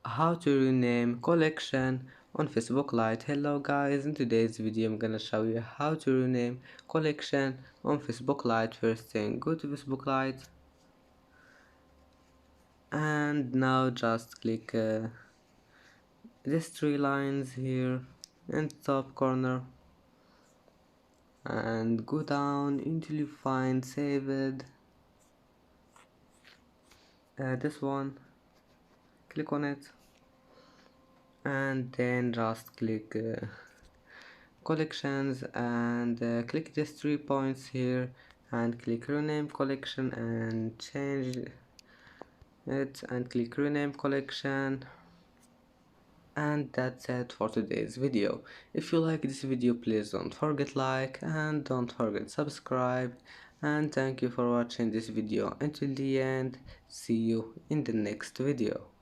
How to rename collection on Facebook Lite. Hello guys, in today's video I'm gonna show you how to rename collection on Facebook Lite. First thing, go to Facebook Lite and now just click these three lines here in the top corner and go down until you find saved. This one, click on it and then just click collections and click these 3 points here and click rename collection and change it and click rename collection. And that's it for today's video. If you like this video, please don't forget like and don't forget subscribe, and thank you for watching this video until the end. See you in the next video.